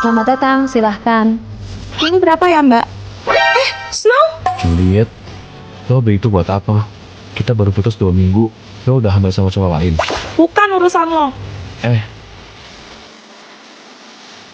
Selamat datang, silahkan. Ini berapa ya, Mbak? Snow? Juliet, lo beli itu buat apa? Kita baru putus 2 minggu, lo udah hamil sama cowok lain. Bukan urusan lo.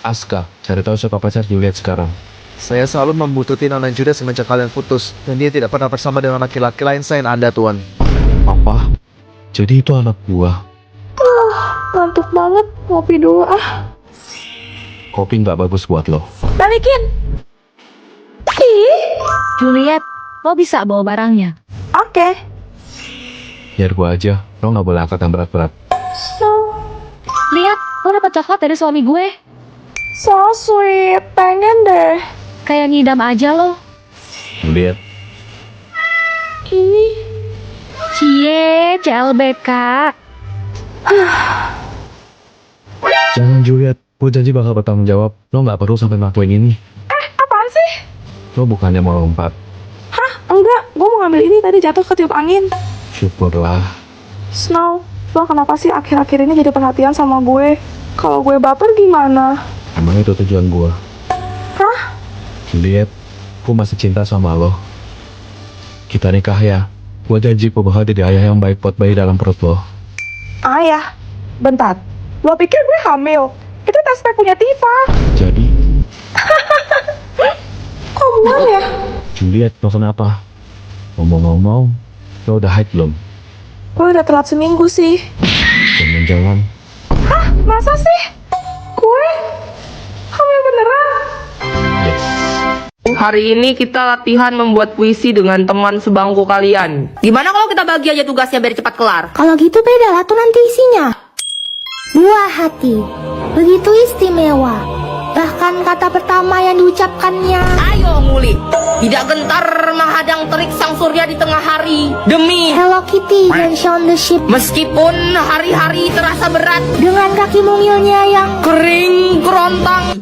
Aska, cari tahu siapa pacar Juliet sekarang. Saya selalu membutuhkan Nona Juliet semenjak kalian putus, dan dia tidak pernah bersama dengan laki-laki lain selain Anda, Tuan. Apa? Jadi itu anak gua. Ngantuk banget, ngopi dulu ah. Kopi nggak bagus buat lo. Balikin. Ih, Juliet, lo bisa bawa barangnya. oke. Biar gua aja, lo nggak boleh angkat yang berat-berat. Snow, Lihat, lo dapet coklat dari suami gue. so sweet, pengen deh. Kayak ngidam aja lo. Juliet, Ih, Cie, CLBK. jangan Juliet. Gue janji bakal bertanggung jawab. Lo nggak perlu sampai ngelakuin ini. apaan sih? Lo bukannya mau lompat. Enggak, gue mau ngambil ini tadi jatuh ketiup angin. Syukurlah. Snow, lo kenapa sih akhir-akhir ini jadi perhatian sama gue? Kalau gue baper gimana? Emang itu tujuan gua. Hah? Juliet, gue masih cinta sama lo. Kita nikah ya. Gue janji gue bakal jadi ayah yang baik buat bayi dalam perut lo. Ayah, bentar. Lo pikir gue hamil? Itu tes pack punya Tifa. Jadi, Kok buang ya? Juliet, lo kenapa? Ngomong-ngomong, lo udah haid belum? Gue udah telat seminggu sih. Jangan-jangan. Hah? Masa sih? Gue hamil beneran? Yes. Hari ini kita latihan membuat puisi dengan teman sebangku kalian. Gimana kalau kita bagi aja tugasnya biar cepat kelar? Kalau gitu beda lah tuh nanti isinya. Buah hati, begitu istimewa. Bahkan kata pertama yang diucapkannya. Ayo ngulik. Tidak gentar menghadang terik sang surya di tengah hari. Demi Hello Kitty dan Shaun the Sheep. meskipun hari-hari terasa berat, Dengan kaki mungilnya yang kering kerontang,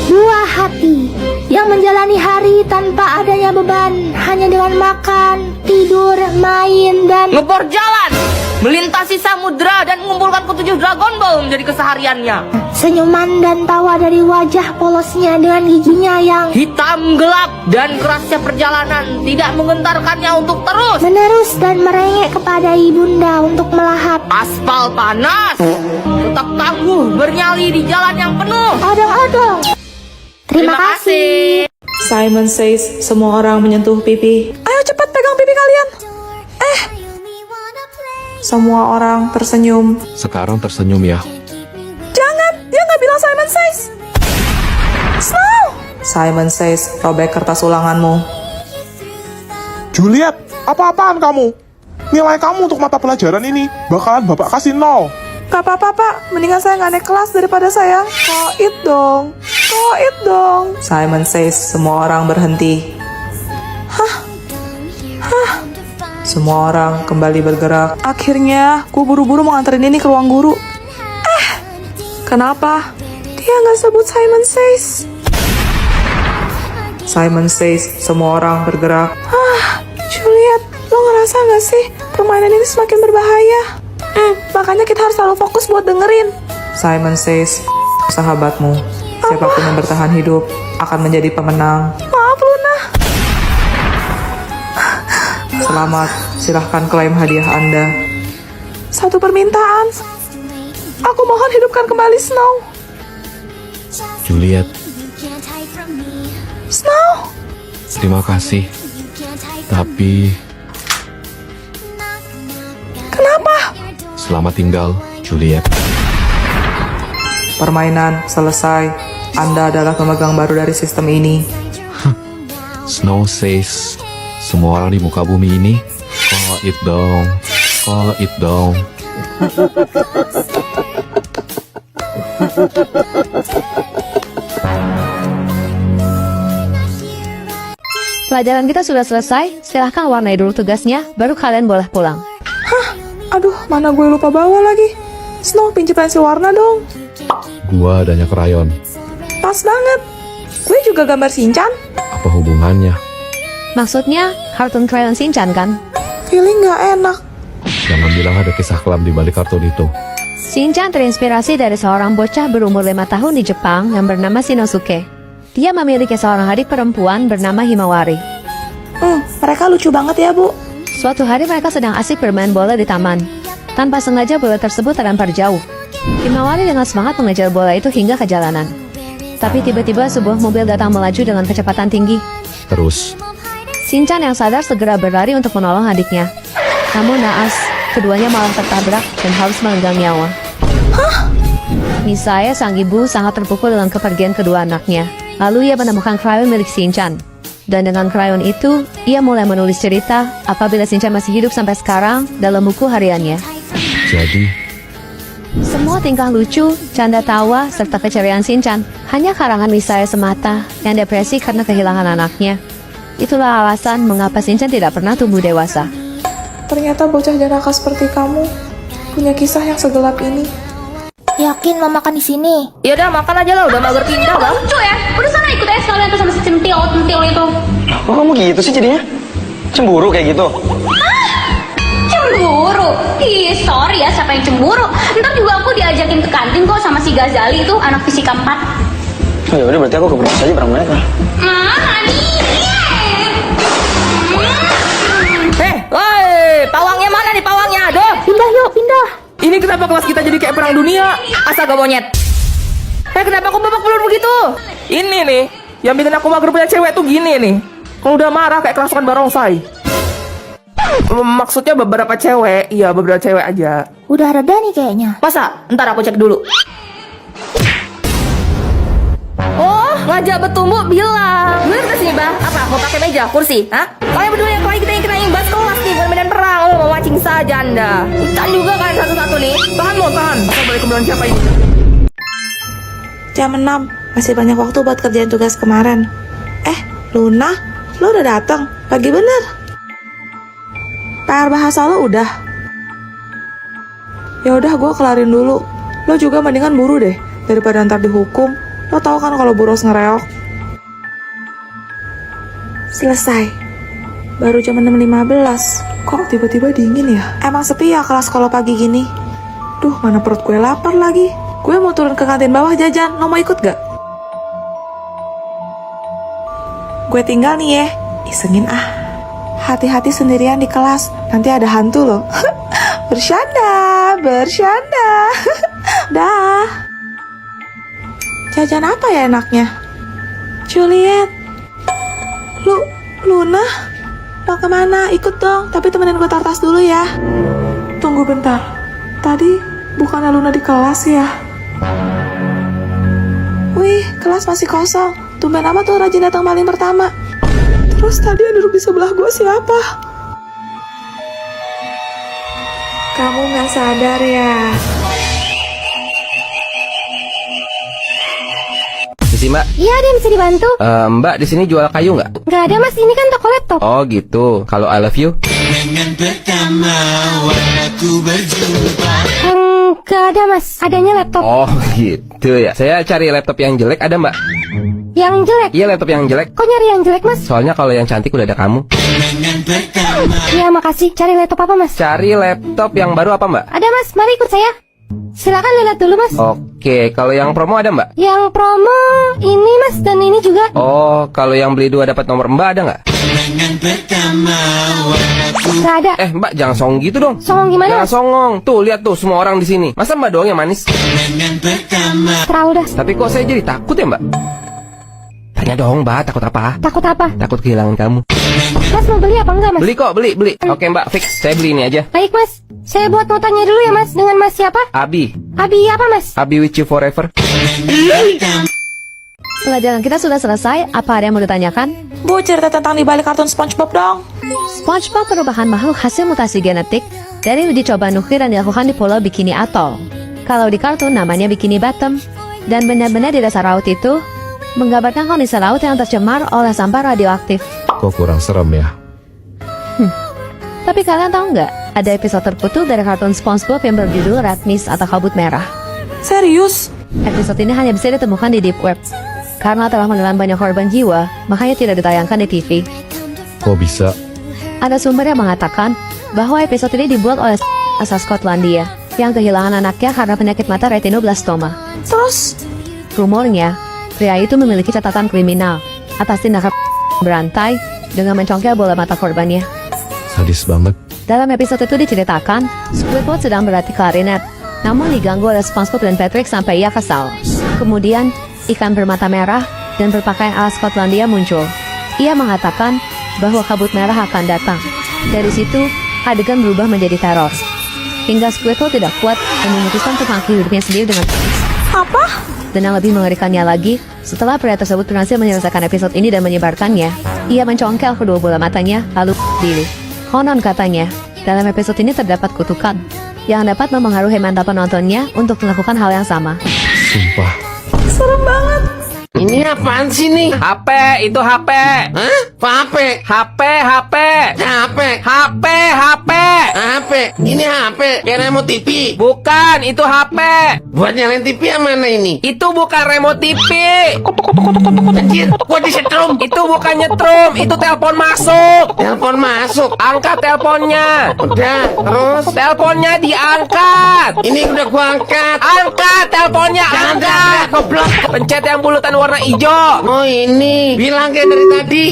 buah hati yang menjalani hari tanpa adanya beban. Hanya dengan makan, tidur, main, dan ngebor jalan, melintasi samudra dan mengumpulkan ketujuh Dragon Ball menjadi kesehariannya. senyuman dan tawa dari wajah polosnya dengan giginya yang Hitam gelap dan kerasnya perjalanan tidak menggentarkannya untuk terus. menerus dan merengek kepada ibunda untuk melahap. Aspal panas, tetap tangguh bernyali di jalan yang penuh. Odong-odong. Terima kasih. Simon Says, semua orang menyentuh pipi. Ayo cepat pegang pipi kalian. Semua orang tersenyum. Sekarang tersenyum ya. Jangan, dia nggak bilang Simon Says. Snow. Simon Says, robek kertas ulanganmu. Juliet, apa-apaan kamu? Nilai kamu untuk mata pelajaran ini bakalan bapak kasih 0. Gak apa-apa pak, mendingan saya nggak naik kelas daripada saya koit dong. Koit dong. Simon Says, semua orang berhenti. Semua orang kembali bergerak. Akhirnya, gue buru-buru mau nganterin ini ke ruang guru. Kenapa? Dia nggak sebut Simon Says. Simon Says, semua orang bergerak. Juliet, lo ngerasa nggak sih permainan ini semakin berbahaya? Makanya kita harus selalu fokus buat dengerin. Simon Says, sahabatmu, siapapun yang bertahan hidup akan menjadi pemenang. Maaf Luna. Selamat, silahkan klaim hadiah Anda. Satu permintaan. Aku mohon hidupkan kembali Snow. Juliet, Snow. terima kasih. Tapi, Kenapa? selamat tinggal, Juliet. Permainan selesai. Anda adalah pemegang baru dari sistem ini. Snow Says, semua orang di muka bumi ini, call it dong, call it dong. Pelajaran kita sudah selesai, silahkan warnai dulu tugasnya, baru kalian boleh pulang. Aduh, mana gue lupa bawa lagi. Snow, pinjem pensil warna dong. Gua adanya krayon. Pas banget. Gue juga gambar Shinchan. Apa hubungannya? Maksudnya, kartun Crayon Shinchan kan? Feeling gak enak. Jangan bilang ada kisah kelam di balik kartun itu. Shinchan terinspirasi dari seorang bocah berumur 5 tahun di Jepang yang bernama Shinosuke. Dia memiliki seorang adik perempuan bernama Himawari. Mereka lucu banget ya, Bu. Suatu hari mereka sedang asik bermain bola di taman. Tanpa sengaja bola tersebut terlempar jauh. Himawari dengan semangat mengejar bola itu hingga ke jalanan. Tapi tiba-tiba sebuah mobil datang melaju dengan kecepatan tinggi. Terus, Shinchan yang sadar segera berlari untuk menolong adiknya. Namun naas, keduanya malah tertabrak dan harus melenggang nyawa. Misaya sang ibu sangat terpukul dengan kepergian kedua anaknya. Lalu ia menemukan krayon milik Shinchan. Dan dengan krayon itu, ia mulai menulis cerita apabila Shinchan masih hidup sampai sekarang dalam buku hariannya. jadi, Semua tingkah lucu, canda tawa, serta keceriaan Shinchan hanya karangan Misaya semata yang depresi karena kehilangan anaknya. Itulah alasan mengapa Shinchan tidak pernah tumbuh dewasa. Ternyata bocah jenaka seperti kamu punya kisah yang segelap ini. Yakin mau makan di sini? Ya udah makan aja lah, udah mager pindah bang. Lucu ya, udah sana ikut aja sekalian tuh sama si centil itu. Kok kamu gitu sih jadinya? Cemburu kayak gitu? Cemburu? Ih, sorry ya siapa yang cemburu. Ntar juga aku diajakin ke kantin kok sama si Gazali itu, anak fisika 4. Oh ya udah berarti aku ke perpus aja bareng mereka. Woi, pawangnya mana nih pawangnya? Aduh, Pindah yuk, pindah. ini kenapa kelas kita jadi kayak perang dunia? Astaga monyet. Kenapa aku babak belur begitu? Ini nih, yang bikin aku mager punya cewek tuh gini nih. Kalau udah marah kayak kerasukan barongsai. Maksudnya beberapa cewek, iya beberapa cewek aja. Udah reda nih kayaknya. Masa? Ntar aku cek dulu. Oh, ngajak bertumbuh bilang. Gue ke sini, Bah. Apa? Mau pakai meja, kursi? Hah? Kalian berdua yang kali kita yang kena imbas kelas nih, bukan medan perang. Lo mau mancing saja Anda. Hutan juga kalian satu-satu nih. Tahan lo, tahan. Asal balik kemudian siapa ini? Jam 6, masih banyak waktu buat kerjaan tugas kemarin. Luna, lo udah datang? Pagi bener. PR bahasa lo udah? Ya udah, gue kelarin dulu. Lo juga mendingan buru deh, daripada ntar dihukum. Lo tau kan kalau buros ngereok. Selesai. Baru jam 6.15. Kok tiba-tiba dingin ya? Emang sepi ya kelas kalau pagi gini? Duh, mana perut gue lapar lagi. Gue mau turun ke kantin bawah jajan. Lo mau ikut gak? Gue tinggal nih ya. Isengin ah. Hati-hati sendirian di kelas. Nanti ada hantu loh. Bercanda. Dah. Jajan apa ya enaknya? Juliet. Luna? Mau kemana? Ikut dong. Tapi temenin gue tartas dulu ya. Tunggu bentar. Tadi bukannya Luna di kelas ya? Wih, kelas masih kosong. Tumben amat tuh rajin datang paling pertama. Terus tadi yang duduk di sebelah gue siapa? Kamu gak sadar ya? Misi Mbak, Iya, ada yang bisa dibantu? Mbak di sini jual kayu nggak? Nggak ada mas, ini kan toko laptop. Oh gitu. Kalau I love you? Nggak ada mas, adanya laptop. Oh gitu ya. Saya cari laptop yang jelek ada Mbak? Yang jelek? Iya laptop yang jelek. Kok nyari yang jelek mas? Soalnya kalau yang cantik udah ada kamu. Iya makasih, cari laptop apa mas? Cari laptop yang baru apa Mbak? Ada mas, mari ikut saya. Silakan lihat dulu mas. Oke, kalau yang promo ada Mbak? Yang promo ini mas, dan ini juga. Oh, kalau yang beli 2 dapat nomor Mbak ada nggak? Nggak ada. Mbak jangan songong gitu dong. Songong gimana Jangan mas? songong. Tuh lihat tuh semua orang di sini. Masa Mbak doang yang manis? Terlalu dah. Tapi kok saya jadi takut ya Mbak? Tanya dong Mbak, takut apa? Takut apa? Takut kehilangan kamu. Mas mau beli apa enggak mas? Beli kok, beli. Oke Mbak, fix. Saya beli ini aja. Baik mas, saya buat notanya dulu ya mas. Dengan mas siapa? Abi. Abi apa mas? Abi with you forever. Pelajaran kita sudah selesai. Apa ada yang mau ditanyakan? Bu, cerita tentang dibalik kartun SpongeBob dong. SpongeBob merupakan makhluk hasil mutasi genetik dari uji coba nuklir yang dilakukan di Pulau Bikini Atoll. Kalau di kartun namanya Bikini Bottom. Dan benar-benar di dasar laut itu menggambarkan kondisi laut yang tercemar oleh sampah radioaktif. kok kurang serem ya? Tapi kalian tahu nggak, ada episode terputus dari kartun SpongeBob yang berjudul Red Mist atau Kabut Merah. Serius? Episode ini hanya bisa ditemukan di Deep Web. Karena telah menelan banyak korban jiwa, makanya tidak ditayangkan di TV. Kok bisa? Ada sumber yang mengatakan bahwa episode ini dibuat oleh asal Skotlandia. yang kehilangan anaknya karena penyakit mata retinoblastoma. Terus, Rumornya, pria itu memiliki catatan kriminal atas tindakan berantai dengan mencongkel bola mata korbannya. Sadis banget. Dalam episode itu diceritakan, Squidward sedang berlatih klarinet, namun diganggu oleh SpongeBob dan Patrick sampai ia kesal. Kemudian, ikan bermata merah dan berpakaian ala Skotlandia muncul. Ia mengatakan bahwa kabut merah akan datang. Dari situ, adegan berubah menjadi teror. Hingga Squidward tidak kuat dan memutuskan untuk mengakhiri hidupnya sendiri dengan... apa? Dan yang lebih mengerikannya lagi, setelah pria tersebut berhasil menyelesaikan episode ini dan menyebarkannya, ia mencongkel kedua bola matanya, lalu diri. Konon katanya, dalam episode ini terdapat kutukan yang dapat memengaruhi mental penontonnya untuk melakukan hal yang sama. Sumpah. Serem banget. Ini apaan sih nih? HP, itu HP. Hah? HP? HP, HP. HP. HP, HP. HP. Ini HP. Kayak remote TV. Bukan, itu HP. Buat nyalain TV yang mana ini? Itu bukan remote TV. Anjir, gua disetrum. Itu bukan nyetrum, itu telepon masuk. Telepon masuk. Angkat teleponnya. Udah, terus teleponnya diangkat. Ini udah gua angkat. Angkat teleponnya, angkat. Goblok. Pencet yang bulutan warna hijau. Oh ini, bilang kayak dari tadi.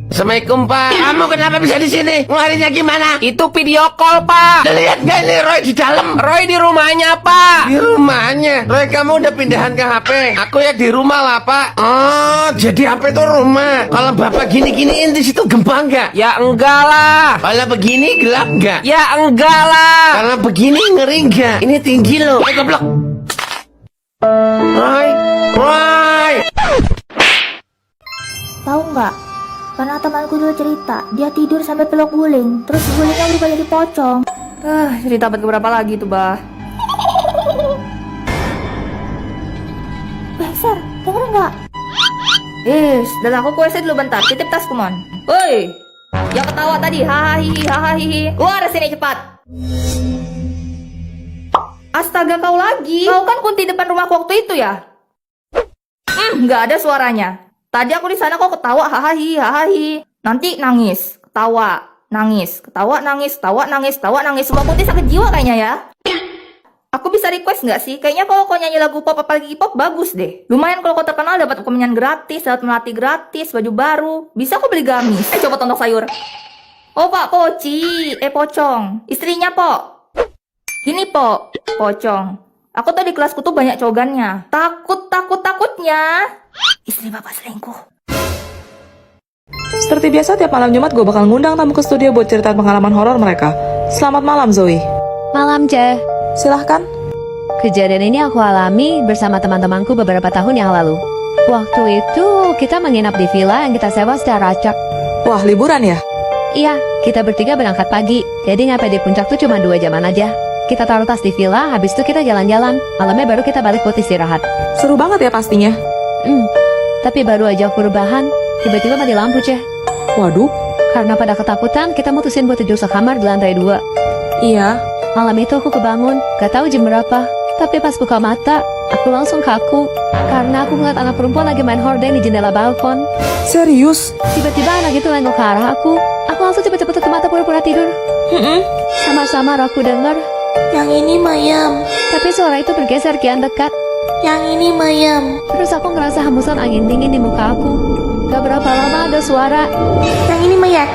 Assalamualaikum Pak. Kamu kenapa bisa di sini? Ngelarinya gimana? Itu video call Pak. Lihat gak ini Roy di dalam? Roy di rumahnya Pak. Di rumahnya? Roy kamu udah pindahan ke HP? Aku ya di rumah lah Pak. Oh jadi HP itu rumah. Kalau bapak gini-giniin di situ gempa nggak? Ya enggak lah. Kalau begini gelap nggak? Ya enggak lah. Kalau begini ngeri nggak? Ini tinggi loh. Ayo goblok. Roy, Roy. Tahu nggak? Karena temanku dulu cerita, dia tidur sampai peluk guling, terus gulingnya berubah jadi pocong. Cerita abad keberapa lagi tuh, Bah? Ser, denger nggak? Dan aku ke WC dulu bentar, titip tas kumon. Woi, yang ketawa tadi, hahaha, keluar dari sini cepat. Astaga kau lagi. Kau kan kunti depan rumahku waktu itu ya? Nggak ada suaranya. Tadi aku di sana kok ketawa, hahaha. Nanti nangis, ketawa, nangis, ketawa, nangis, ketawa, nangis, ketawa, nangis. Semua kunti sakit jiwa kayaknya ya. Aku bisa request nggak sih? Kayaknya kalau kau nyanyi lagu pop apalagi pop bagus deh. Lumayan kalau kau terkenal dapat kemenyan gratis, dapat melati gratis, baju baru. Bisa aku beli gamis. Coba tonton sayur. Oh Pak Poci, Pocong. Istrinya Pok. Gini Pok, Pocong. Aku tuh di kelasku tuh banyak cogannya. Takutnya istri bapak selingkuh. Seperti biasa, tiap malam Jumat gue bakal ngundang tamu ke studio buat cerita pengalaman horor mereka. Selamat malam, Zoe. Malam, Ce. Silahkan. Kejadian ini aku alami bersama teman-temanku beberapa tahun yang lalu. Waktu itu kita menginap di villa yang kita sewa secara acak. Wah, liburan ya? Iya, kita bertiga berangkat pagi, jadi nyampe di puncak tuh cuma 2 jaman aja. Kita taruh tas di villa, habis itu kita jalan-jalan. Malamnya baru kita balik buat istirahat. Seru banget ya pastinya. Tapi baru aja aku rebahan, tiba-tiba mati lampu, Ce. Waduh. Karena pada ketakutan, kita mutusin buat tidur sekamar di lantai 2. Iya. Malam itu aku kebangun, gak tahu jam berapa. Tapi pas buka mata, aku langsung kaku. Karena aku ngeliat anak perempuan lagi main horden di jendela balkon. Serius? Tiba-tiba anak itu nengok ke arah aku. Aku langsung cepet-cepet tutup mata pura-pura tidur. Samar-samar aku denger, Yang ini mayam, tapi suara itu bergeser kian dekat. yang ini mayam, Terus aku ngerasa hembusan angin dingin di muka aku. Gak berapa lama ada suara. yang ini mayat.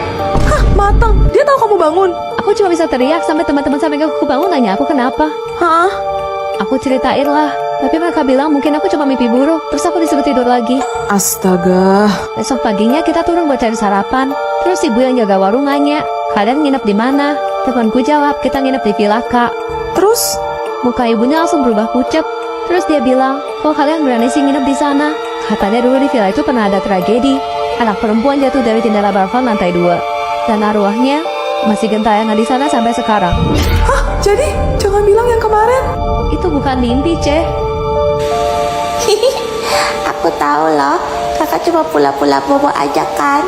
Hah, mateng. Dia tahu kamu bangun. Aku cuma bisa teriak sampai teman-teman sampai aku bangun nanya aku kenapa. Hah? Aku ceritain lah, tapi mereka bilang mungkin aku cuma mimpi buruk. Terus aku disuruh tidur lagi. Astaga. Besok paginya kita turun buat cari sarapan. Terus ibu yang jaga warung nanya, kalian nginep di mana? Temanku jawab, kita nginep di villa Kak. Terus? Muka ibunya langsung berubah pucet. Terus dia bilang, kok kalian berani sih nginep di sana? Katanya dulu di villa itu pernah ada tragedi. Anak perempuan jatuh dari jendela balkon lantai 2. Dan arwahnya masih gentayangan di sana sampai sekarang. Hah? Jadi, jangan bilang yang kemarin. Itu bukan mimpi, Ce. Aku tahu loh, kakak cuma pula-pula bobo aja kan.